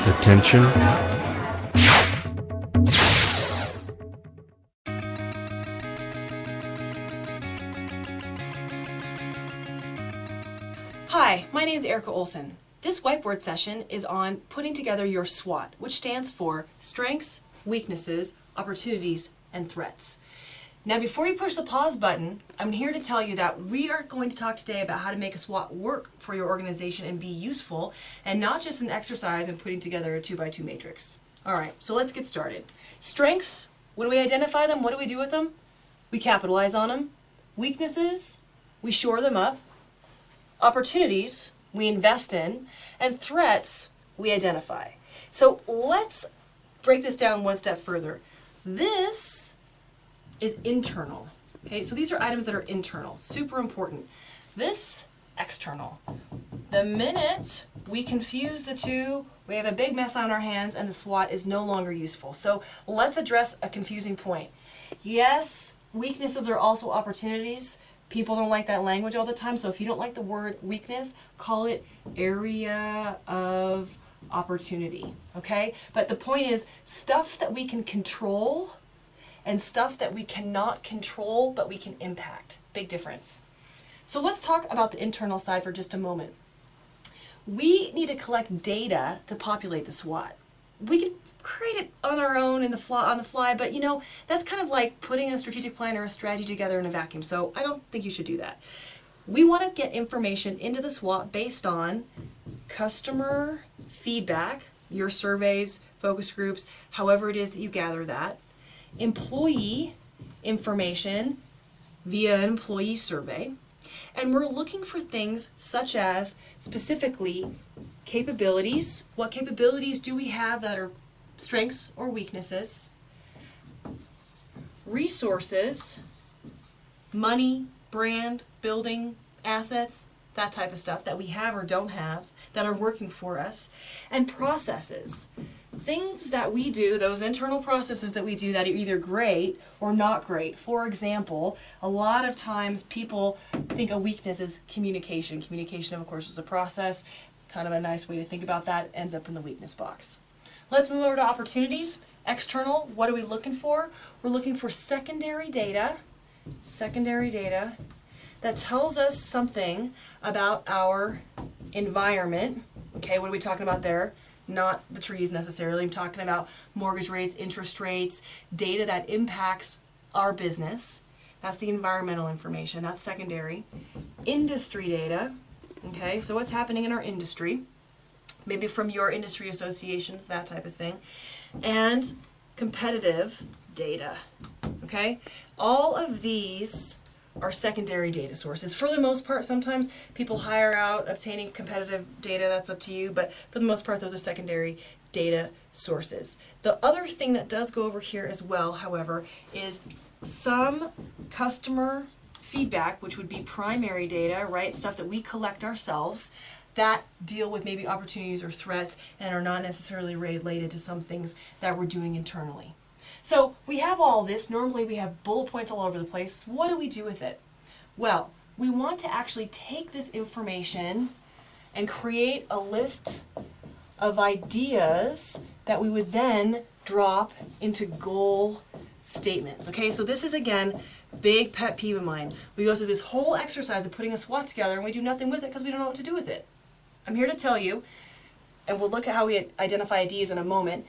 Attention. Hi, my name is Erica Olson. This whiteboard session is on putting together your SWOT, which stands for Strengths, Weaknesses, Opportunities, and Threats. Now, before you push the pause button, I'm here to tell you that we are going to talk today about how to make a SWOT work for your organization and be useful, and not just an exercise in putting together a 2x2 matrix. All right, so let's get started. Strengths, when we identify them, what do we do with them? We capitalize on them. Weaknesses, we shore them up. Opportunities, we invest in. And threats, we identify. So let's break this down one step further. This is internal. Okay, so these are items that are internal, super important. This, external. The minute we confuse the two, we have a big mess on our hands and the SWOT is no longer useful. So let's address a confusing point. Yes, weaknesses are also opportunities. People don't like that language all the time, so if you don't like the word weakness, call it area of opportunity, okay? But the point is, stuff that we can control and stuff that we cannot control, but we can impact. Big difference. So let's talk about the internal side for just a moment. We need to collect data to populate the SWOT. We can create it on our own on the fly, but you know, that's kind of like putting a strategic plan or a strategy together in a vacuum, so I don't think you should do that. We want to get information into the SWOT based on customer feedback, your surveys, focus groups, however it is that you gather that, employee information via an employee survey, and we're looking for things such as specifically capabilities. What capabilities do we have that are strengths or weaknesses? Resources, money, brand, building, assets, that type of stuff that we have or don't have that are working for us, and processes. Things that we do, those internal processes that we do that are either great or not great. For example, a lot of times people think a weakness is communication. Communication, of course, is a process. Kind of a nice way to think about that, ends up in the weakness box. Let's move over to opportunities. External, what are we looking for? We're looking for secondary data that tells us something about our environment. Okay, what are we talking about there? Not the trees necessarily. I'm talking about mortgage rates, interest rates, data that impacts our business. That's the environmental information. That's secondary. Industry data. Okay, so what's happening in our industry? Maybe from your industry associations, that type of thing. And competitive data. Okay, all of these are secondary data sources. For the most part, sometimes people hire out obtaining competitive data, that's up to you, but for the most part, those are secondary data sources. The other thing that does go over here as well, however, is some customer feedback, which would be primary data, right? Stuff that we collect ourselves that deal with maybe opportunities or threats and are not necessarily related to some things that we're doing internally. So we have all this. Normally we have bullet points all over the place. What do we do with it? Well, we want to actually take this information and create a list of ideas that we would then drop into goal statements. Okay, so this is, again, big pet peeve of mine. We go through this whole exercise of putting a SWOT together and we do nothing with it because we don't know what to do with it. I'm here to tell you, and we'll look at how we identify ideas in a moment,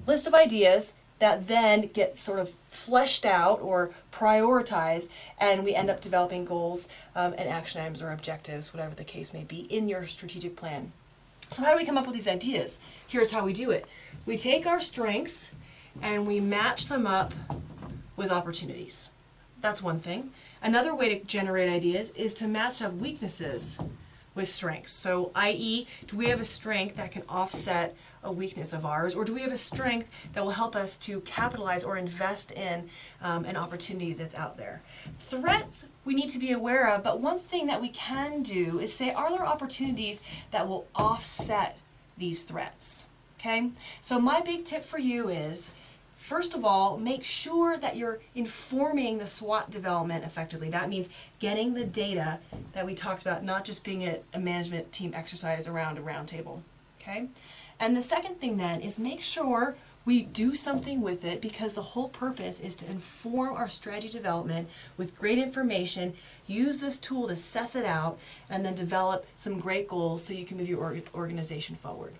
list of ideas that then get sort of fleshed out or prioritized, and we end up developing goals and action items or objectives, whatever the case may be, in your strategic plan. So how do we come up with these ideas? Here's how we do it. We take our strengths and we match them up with opportunities. That's one thing. Another way to generate ideas is to match up weaknesses with strengths. So, i.e., do we have a strength that can offset a weakness of ours, or do we have a strength that will help us to capitalize or invest in an opportunity that's out there? Threats we need to be aware of, but one thing that we can do is say, are there opportunities that will offset these threats? Okay? So my big tip for you is, first of all, make sure that you're informing the SWOT development effectively. That means getting the data that we talked about, not just being a management team exercise around a round table. okay? And the second thing then is make sure we do something with it, because the whole purpose is to inform our strategy development with great information, use this tool to suss it out, and then develop some great goals so you can move your organization forward.